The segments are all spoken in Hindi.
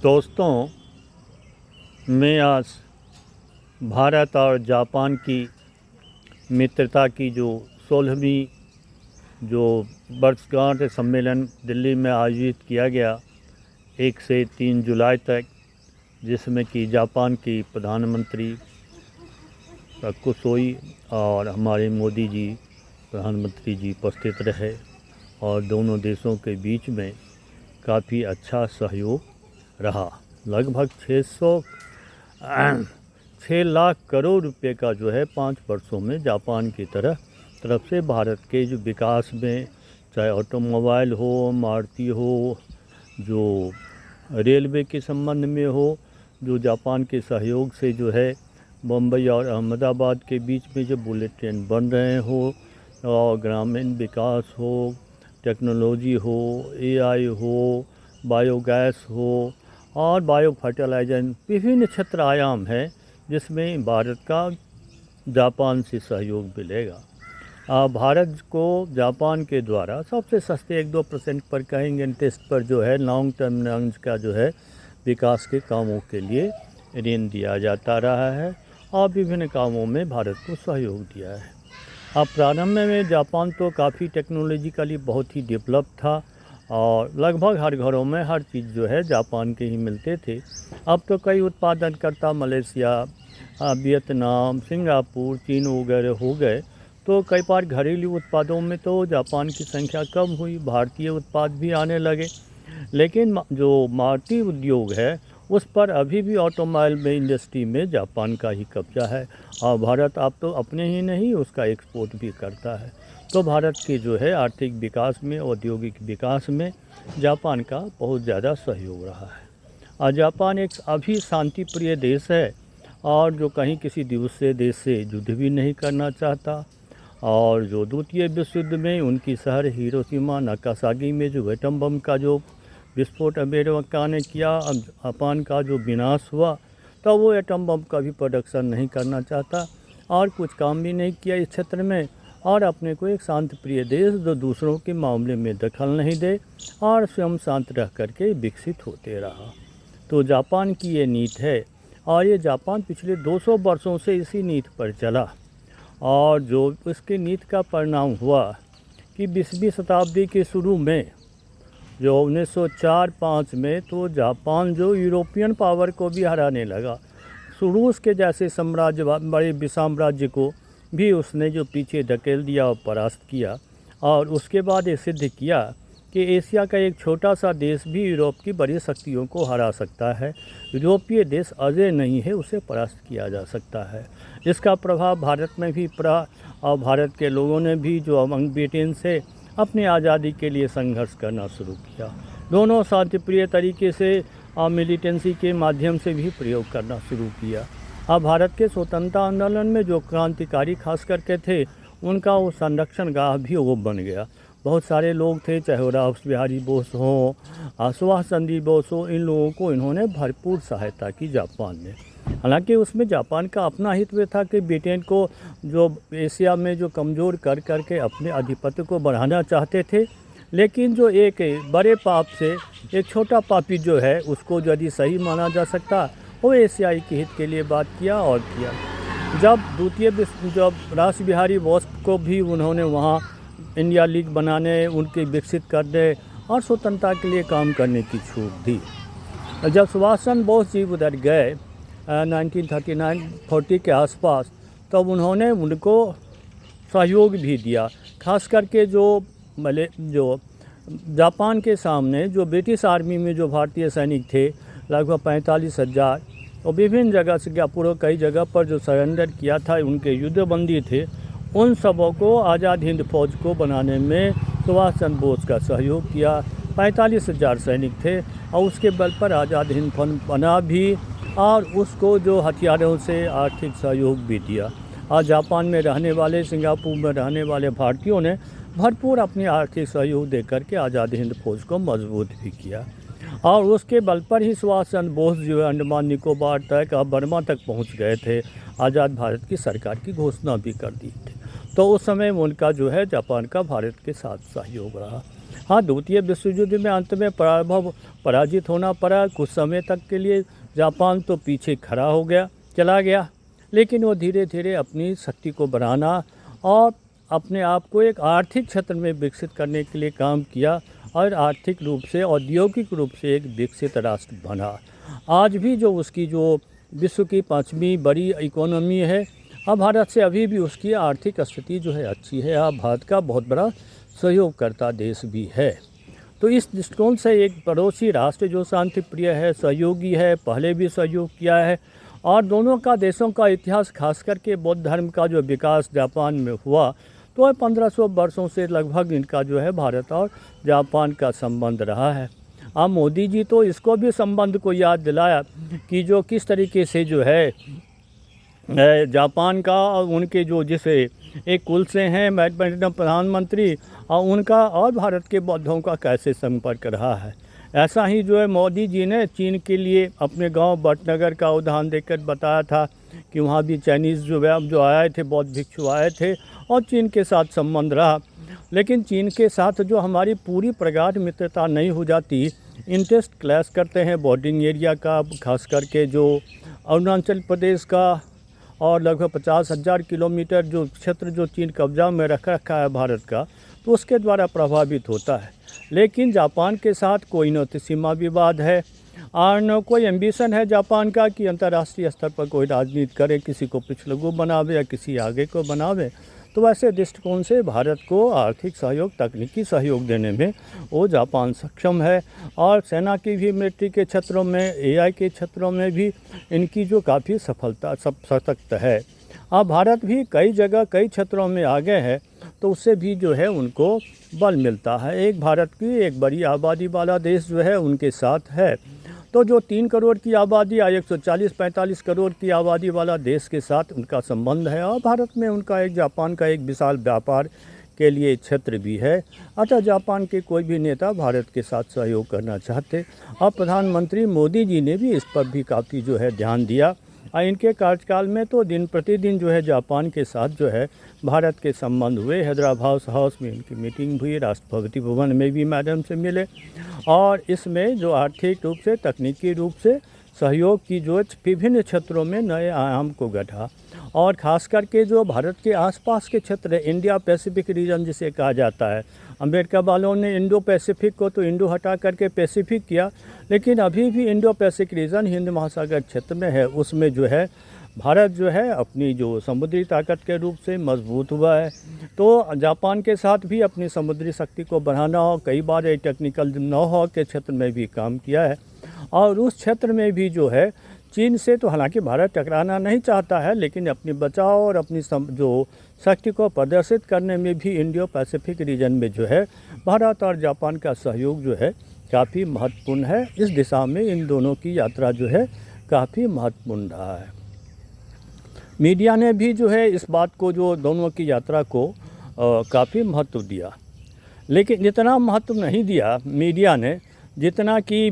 दोस्तों, मैं आज भारत और जापान की मित्रता की जो 16वीं जो वर्षगांठ सम्मेलन दिल्ली में आयोजित किया गया 1 से 3 जुलाई तक, जिसमें कि जापान की प्रधानमंत्री कुसोई और हमारे मोदी जी प्रधानमंत्री जी उपस्थित रहे और दोनों देशों के बीच में काफ़ी अच्छा सहयोग रहा। लगभग 6 लाख करोड़ रुपए का जो है 5 वर्षों में जापान की तरफ से भारत के जो विकास में, चाहे ऑटोमोबाइल हो, मारुति हो, जो रेलवे के संबंध में हो, जो जापान के सहयोग से जो है मुंबई और अहमदाबाद के बीच में जो बुलेट ट्रेन बन रहे हो, और ग्रामीण विकास हो, टेक्नोलॉजी हो, एआई हो, बायोगैस हो और बायो फर्टिलाइजर, विभिन्न क्षेत्र आयाम है जिसमें भारत का जापान से सहयोग मिलेगा। भारत को जापान के द्वारा सबसे सस्ते 1-2% पर कहेंगे इंटरेस्ट पर जो है लॉन्ग टर्म लोन्स का जो है विकास के कामों के लिए ऋण दिया जाता रहा है और विभिन्न कामों में भारत को सहयोग दिया है। प्रारंभ में जापान तो काफ़ी टेक्नोलॉजिकली बहुत ही डेवलप था और लगभग हर घरों में हर चीज़ जो है जापान के ही मिलते थे। अब तो कई उत्पादनकर्ता मलेशिया, वियतनाम, सिंगापुर, चीन वगैरह हो गए, तो कई बार घरेलू उत्पादों में तो जापान की संख्या कम हुई, भारतीय उत्पाद भी आने लगे। लेकिन जो मारुति उद्योग है उस पर अभी भी ऑटोमोबाइल में इंडस्ट्री में जापान का ही कब्जा है और भारत अब तो अपने ही नहीं उसका एक्सपोर्ट भी करता है। तो भारत के जो है आर्थिक विकास में, औद्योगिक विकास में जापान का बहुत ज़्यादा सहयोग रहा है। और जापान एक अभी शांति प्रिय देश है और जो कहीं किसी दूसरे देश से युद्ध भी नहीं करना चाहता। और जो द्वितीय विश्व युद्ध में उनकी शहर हिरोशिमा नागासाकी में जो एटम बम का जो विस्फोट अमेरिका ने किया, जापान का जो विनाश हुआ, तो वो एटम बम का भी प्रोडक्शन नहीं करना चाहता और कुछ काम भी नहीं किया इस क्षेत्र में, और अपने को एक शांत प्रिय देश जो दूसरों के मामले में दखल नहीं दे और स्वयं शांत रह करके विकसित होते रहा। तो जापान की ये नीति है और ये जापान पिछले 200 वर्षों से इसी नीति पर चला और जो इसकी नीति का परिणाम हुआ कि 20वीं शताब्दी के शुरू में जो 1904-05 में तो जापान जो यूरोपियन पावर को भी हराने लगा। रूस के जैसे साम्राज्य, बड़े विसाम्राज्य को भी उसने जो पीछे धकेल दिया और परास्त किया और उसके बाद ये सिद्ध किया कि एशिया का एक छोटा सा देश भी यूरोप की बड़ी शक्तियों को हरा सकता है। यूरोपीय देश अजय नहीं है, उसे परास्त किया जा सकता है। इसका प्रभाव भारत में भी पड़ा और भारत के लोगों ने भी जो ब्रिटेन से अपनी आज़ादी के लिए संघर्ष करना शुरू किया। दोनों शांतिप्रिय तरीके से और मिलिटेंसी के माध्यम से भी प्रयोग करना शुरू किया। अब भारत के स्वतंत्रता आंदोलन में जो क्रांतिकारी खास करके थे उनका वो संरक्षण गाह भी वो बन गया। बहुत सारे लोग थे, चाहे रास बिहारी बोस हों, सुभाष चंद्र बोस हो, इन लोगों को इन्होंने भरपूर सहायता की जापान ने। हालांकि उसमें जापान का अपना हित में था कि ब्रिटेन को जो एशिया में जो कमज़ोर कर करके अपने आधिपत्य को बढ़ाना चाहते थे, लेकिन जो एक बड़े पाप से एक छोटा पापी जो है उसको यदि सही माना जा सकता, वो एशियाई के हित के लिए बात किया और किया। जब रास बिहारी बोस को भी उन्होंने वहाँ इंडिया लीग बनाने, उनके विकसित करने और स्वतंत्रता के लिए काम करने की छूट दी। जब सुभाष चंद्र बोस जी उधर गए 1939-40 के आसपास, तब उन्होंने उनको सहयोग भी दिया। खास करके जो जापान के सामने जो ब्रिटिश आर्मी में जो भारतीय सैनिक थे लगभग 45,000 और विभिन्न जगह सिंगापुर कई जगह पर जो सरेंडर किया था, उनके युद्धबंदी थे, उन सबों को आज़ाद हिंद फौज को बनाने में सुभाष चंद्र बोस का सहयोग किया। 45,000 सैनिक थे और उसके बल पर आज़ाद हिंद फौज बना भी और उसको जो हथियारों से आर्थिक सहयोग भी दिया। और जापान में रहने वाले, सिंगापुर में रहने वाले भारतीयों ने भरपूर अपनी आर्थिक सहयोग दे करके आज़ाद हिंद फौज को मजबूत भी किया और उसके बल पर ही सुभाष चंद्र बोस जो है अंडमान निकोबार तक और बर्मा तक पहुंच गए थे। आज़ाद भारत की सरकार की घोषणा भी कर दी थी। तो उस समय उनका जो है जापान का भारत के साथ सहयोग रहा। हाँ, द्वितीय विश्व युद्ध में अंत में पराजित होना पड़ा। कुछ समय तक के लिए जापान तो पीछे खड़ा हो गया, चला गया, लेकिन वो धीरे धीरे अपनी शक्ति को बढ़ाना और अपने आप को एक आर्थिक क्षेत्र में विकसित करने के लिए काम किया और आर्थिक रूप से, औद्योगिक रूप से एक विकसित राष्ट्र बना। आज भी जो उसकी जो विश्व की 5वीं बड़ी इकोनॉमी है, अब भारत से अभी भी उसकी आर्थिक स्थिति जो है अच्छी है। अब भारत का बहुत बड़ा सहयोगकर्ता देश भी है। तो इस दृष्टिकोण से एक पड़ोसी राष्ट्र जो शांति प्रिय है, सहयोगी है, पहले भी सहयोग किया है और दोनों का देशों का इतिहास, खास करके बौद्ध धर्म का जो विकास जापान में हुआ, तो 1500 वर्षों से लगभग इनका जो है भारत और जापान का संबंध रहा है। अब मोदी जी तो इसको भी संबंध को याद दिलाया कि जो किस तरीके से जो है जापान का और उनके जो जिसे एक कुल से हैं प्रधानमंत्री और उनका और भारत के बौद्धों का कैसे संपर्क रहा है। ऐसा ही जो है मोदी जी ने चीन के लिए अपने गांव भटनगर का उदाहरण देकर बताया था कि वहाँ भी चाइनीज़ जो आए थे, बौद्ध भिक्षु आए थे और चीन के साथ संबंध रहा। लेकिन चीन के साथ जो हमारी पूरी प्रगाढ़ मित्रता नहीं हो जाती, इंटरेस्ट क्लैश करते हैं बॉर्डरिंग एरिया का, खास करके जो अरुणाचल प्रदेश का और लगभग 50,000 किलोमीटर जो क्षेत्र जो चीन कब्जा में रखा है भारत का, तो उसके द्वारा प्रभावित होता है। लेकिन जापान के साथ कोई न तो सीमा विवाद है और न कोई एम्बिशन है जापान का कि अंतर्राष्ट्रीय स्तर पर कोई राजनीति करे, किसी को पिछलगू बनावे या किसी आगे को बनावे। तो वैसे दृष्टिकोण से भारत को आर्थिक सहयोग, तकनीकी सहयोग देने में वो जापान सक्षम है और सेना की भी मिलिट्री के क्षेत्रों में, AI के क्षेत्रों में भी इनकी जो काफ़ी सफलता सशक्त है। अब भारत भी कई जगह कई क्षेत्रों में आगे है, तो उससे भी जो है उनको बल मिलता है। एक भारत की एक बड़ी आबादी वाला देश जो है उनके साथ है, तो जो 3 करोड़ की आबादी या 140-45 करोड़ की आबादी वाला देश के साथ उनका संबंध है और भारत में उनका एक जापान का एक विशाल व्यापार के लिए क्षेत्र भी है। अतः जापान के कोई भी नेता भारत के साथ सहयोग करना चाहते और प्रधानमंत्री मोदी जी ने भी इस पर भी काफ़ी जो है ध्यान दिया और इनके कार्यकाल में तो दिन प्रतिदिन जो है जापान के साथ जो है भारत के संबंध हुए। हैदराबाद हाउस में इनकी मीटिंग हुई, राष्ट्रपति भवन में भी मैडम से मिले और इसमें जो आर्थिक रूप से, तकनीकी रूप से सहयोग की जो विभिन्न क्षेत्रों में नए आयाम को गढ़ा और ख़ास करके जो भारत के आसपास के क्षेत्र है, इंडिया पैसिफिक रीजन जिसे कहा जाता है। अमेरिका वालों ने इंडो पैसिफिक को तो इंडो हटा करके पैसिफिक किया, लेकिन अभी भी इंडो पैसिफिक रीजन हिंद महासागर क्षेत्र में है। उसमें जो है भारत जो है अपनी जो समुद्री ताकत के रूप से मजबूत हुआ है। तो जापान के साथ भी अपनी समुद्री शक्ति को बढ़ाना हो, कई बार एक टेक्निकल नो हाउ के क्षेत्र में भी काम किया है और उस क्षेत्र में भी जो है चीन से तो हालांकि भारत टकराना नहीं चाहता है, लेकिन अपनी बचाव और अपनी जो शक्ति को प्रदर्शित करने में भी इंडो पैसिफिक रीजन में जो है भारत और जापान का सहयोग जो है काफ़ी महत्वपूर्ण है। इस दिशा में इन दोनों की यात्रा जो है काफ़ी महत्वपूर्ण रहा है। मीडिया ने भी जो है इस बात को, जो दोनों की यात्रा को काफ़ी महत्व दिया, लेकिन इतना महत्व नहीं दिया मीडिया ने जितना कि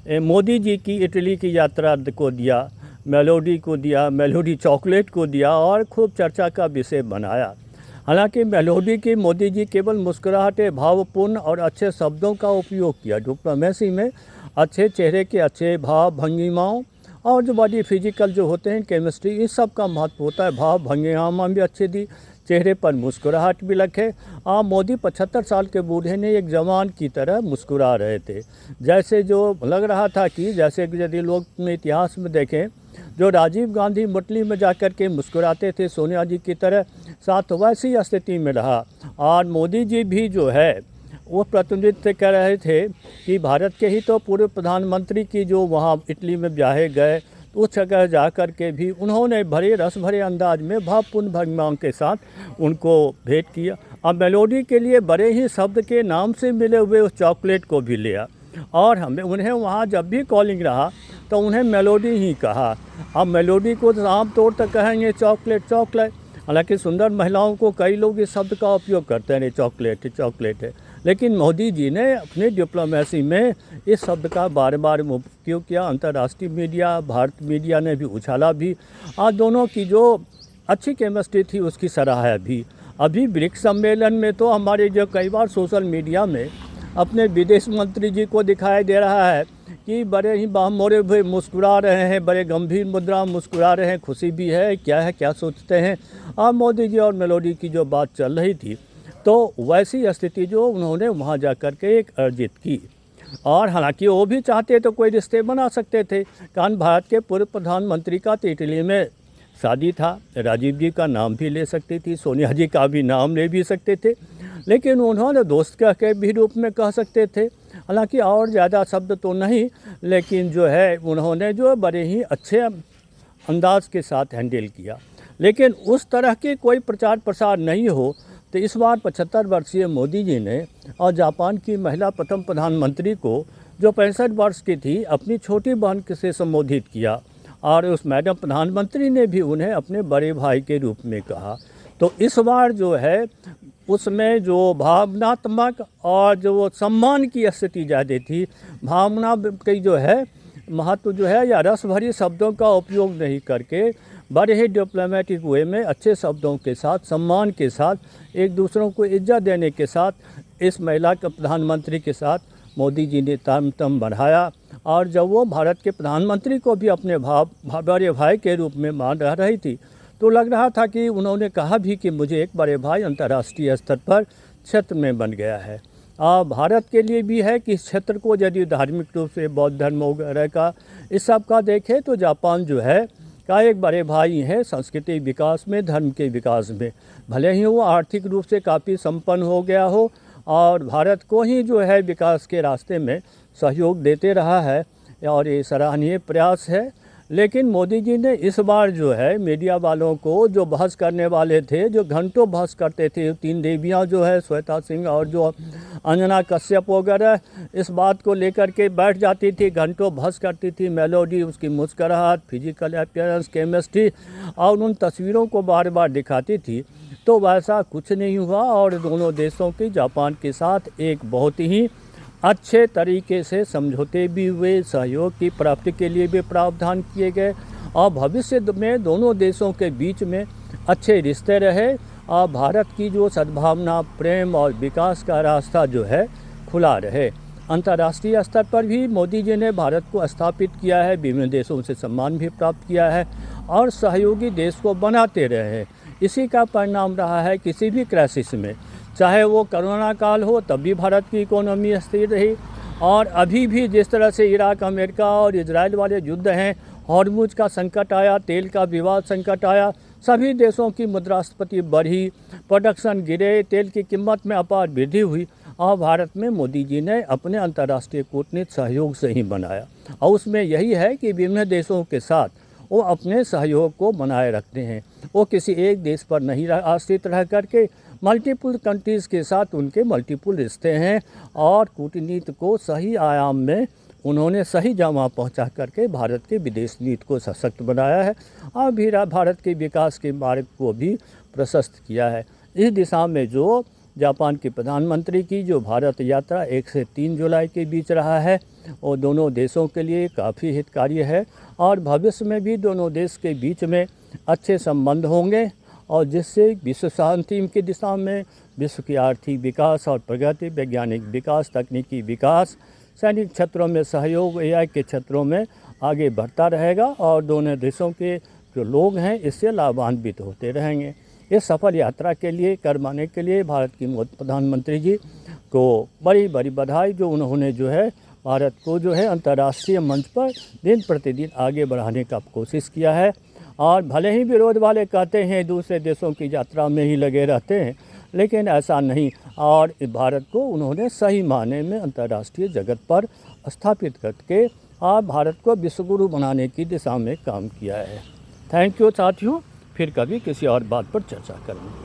मोदी जी की इटली की यात्रा को दिया, मेलोडी को दिया, मेलोडी चॉकलेट को दिया और खूब चर्चा का विषय बनाया। हालांकि मेलोडी की मोदी जी केवल मुस्कुराहटे, भावपूर्ण और अच्छे शब्दों का उपयोग किया। डिप्लोमेसी में अच्छे चेहरे के अच्छे भाव भंगिमाओं और जो बॉडी फिजिकल जो होते हैं, केमिस्ट्री, इस सब का महत्व होता है। भाव भंगिमा भी अच्छे दी, चेहरे पर मुस्कुराहट भी रखे। मोदी 75 साल के बूढ़े ने एक जवान की तरह मुस्कुरा रहे थे, जैसे जो लग रहा था कि जैसे यदि लोग में इतिहास में देखें, जो राजीव गांधी मुरली में जाकर के मुस्कुराते थे सोनिया जी की तरह, साथ वैसी स्थिति में रहा। और मोदी जी भी जो है वो प्रतिनिधित्व कर रहे थे कि भारत के ही तो पूर्व प्रधानमंत्री की जो वहाँ इटली में ब्याहे गए, तो उस जगह जा कर के भी उन्होंने बड़े रस भरे अंदाज में भावपूर्ण भंगिमाओं के साथ उनको भेंट किया। अब मेलोडी के लिए बड़े ही शब्द के नाम से मिले हुए उस चॉकलेट को भी लिया और हमें उन्हें वहाँ जब भी कॉलिंग रहा तो उन्हें मेलोडी ही कहा। अब मेलोडी को आम तौर पर कहेंगे चॉकलेट चॉकलेट, हालांकि सुंदर महिलाओं को कई लोग इस शब्द का उपयोग करते हैं, चॉकलेट चॉकलेट है, लेकिन मोदी जी ने अपनी डिप्लोमेसी में इस शब्द का बार बार उपयोग किया। अंतर्राष्ट्रीय मीडिया, भारत मीडिया ने भी उछाला भी और दोनों की जो अच्छी केमिस्ट्री थी उसकी सराहा भी। अभी ब्रिक्स सम्मेलन में तो हमारे जो कई बार सोशल मीडिया में अपने विदेश मंत्री जी को दिखाई दे रहा है कि बड़े ही बामोरे हुए मुस्कुरा रहे हैं, बड़े गंभीर मुद्रा मुस्कुरा रहे हैं, खुशी भी है, क्या सोचते हैं। अब मोदी जी और मेलोडी की जो बात चल रही थी, तो वैसी स्थिति जो उन्होंने वहाँ जा कर के एक अर्जित की। और हालांकि वो भी चाहते तो कोई रिश्ते बना सकते थे, कारण भारत के पूर्व प्रधानमंत्री का तो इटली में शादी था, राजीव जी का नाम भी ले सकती थी, सोनिया जी का भी नाम ले भी सकते थे, लेकिन उन्होंने दोस्त कह के भी रूप में कह सकते थे। हालांकि और ज़्यादा शब्द तो नहीं, लेकिन जो है उन्होंने जो बड़े ही अच्छे अंदाज के साथ हैंडल किया। लेकिन उस तरह के कोई प्रचार प्रसार नहीं हो, तो इस बार 75 वर्षीय मोदी जी ने और जापान की महिला प्रथम प्रधानमंत्री को जो 65 वर्ष की थी, अपनी छोटी बहन से संबोधित किया, और उस मैडम प्रधानमंत्री ने भी उन्हें अपने बड़े भाई के रूप में कहा। तो इस बार जो है उसमें जो भावनात्मक और जो सम्मान की स्थिति ज़्यादा थी, भावना की जो है महत्व जो है या रस भरी शब्दों का उपयोग नहीं करके बड़े ही डिप्लोमेटिक वे में अच्छे शब्दों के साथ, सम्मान के साथ, एक दूसरों को इज्जत देने के साथ इस महिला के प्रधानमंत्री के साथ मोदी जी ने तारतम्य बढ़ाया। और जब वो भारत के प्रधानमंत्री को भी अपने बड़े भाई के रूप में मान रही थी, तो लग रहा था कि उन्होंने कहा भी कि मुझे एक बड़े भाई अंतर्राष्ट्रीय स्तर पर क्षेत्र में बन गया है। भारत के लिए भी है कि इस क्षेत्र को यदि धार्मिक रूप से बौद्ध धर्म वगैरह का इस सब का देखें, तो जापान जो है का एक बड़े भाई है सांस्कृतिक विकास में, धर्म के विकास में। भले ही वो आर्थिक रूप से काफ़ी संपन्न हो गया हो और भारत को ही जो है विकास के रास्ते में सहयोग देते रहा है, और ये सराहनीय प्रयास है। लेकिन मोदी जी ने इस बार जो है मीडिया वालों को, जो बहस करने वाले थे, जो घंटों बहस करते थे, 3 देवियाँ जो है श्वेता सिंह और जो अंजना कश्यप वगैरह, इस बात को लेकर के बैठ जाती थी, घंटों बहस करती थी। मेलोडी, उसकी मुस्कुराहट, फिजिकल अपीयरेंस, केमिस्ट्री, और उन तस्वीरों को बार बार दिखाती थी। तो वैसा कुछ नहीं हुआ, और दोनों देशों की जापान के साथ एक बहुत ही अच्छे तरीके से समझौते भी हुए, सहयोग की प्राप्ति के लिए भी प्रावधान किए गए, और भविष्य में दोनों देशों के बीच में अच्छे रिश्ते रहे, और भारत की जो सद्भावना, प्रेम और विकास का रास्ता जो है खुला रहे। अंतर्राष्ट्रीय स्तर पर भी मोदी जी ने भारत को स्थापित किया है, विभिन्न देशों से सम्मान भी प्राप्त किया है, और सहयोगी देश को बनाते रहे हैं। इसी का परिणाम रहा है किसी भी क्राइसिस में, चाहे वो कोरोना काल हो, तब भी भारत की इकोनॉमी स्थिर रही, और अभी भी जिस तरह से इराक, अमेरिका और इजराइल वाले युद्ध हैं, हॉर्मुज का संकट आया, तेल का विवाद संकट आया, सभी देशों की मुद्रास्फीति बढ़ी, प्रोडक्शन गिरे, तेल की कीमत में अपार वृद्धि हुई, और भारत में मोदी जी ने अपने अंतर्राष्ट्रीय कूटनीति सहयोग से ही बनाया। और उसमें यही है कि विभिन्न देशों के साथ वो अपने सहयोग को बनाए रखते हैं, वो किसी एक देश पर नहीं आश्रित रह करके मल्टीपल कंट्रीज़ के साथ उनके मल्टीपल रिश्ते हैं, और कूटनीति को सही आयाम में उन्होंने सही जगह पहुंचा करके भारत के विदेश नीति को सशक्त बनाया है, और भी भारत के विकास के मार्ग को भी प्रशस्त किया है। इस दिशा में जो जापान के प्रधानमंत्री की जो भारत यात्रा 1 से 3 जुलाई के बीच रहा है, वो दोनों देशों के लिए काफ़ी हितकारी है, और भविष्य में भी दोनों देश के बीच में अच्छे संबंध होंगे, और जिससे विश्व शांति की दिशा में, विश्व की आर्थिक विकास और प्रगति, वैज्ञानिक विकास, तकनीकी विकास, सैनिक क्षेत्रों में सहयोग, AI के क्षेत्रों में आगे बढ़ता रहेगा, और दोनों देशों के जो लोग हैं इससे लाभान्वित होते रहेंगे। इस सफल यात्रा के लिए करवाने के लिए भारत की प्रधानमंत्री जी को बड़ी बड़ी बधाई, जो उन्होंने जो है भारत को जो है अंतर्राष्ट्रीय मंच पर दिन प्रतिदिन आगे बढ़ाने का कोशिश किया है। और भले ही विरोध वाले कहते हैं दूसरे देशों की यात्रा में ही लगे रहते हैं, लेकिन ऐसा नहीं, और भारत को उन्होंने सही मायने में अंतर्राष्ट्रीय जगत पर स्थापित करके और भारत को विश्वगुरु बनाने की दिशा में काम किया है। थैंक यू साथियों, फिर कभी किसी और बात पर चर्चा करेंगे।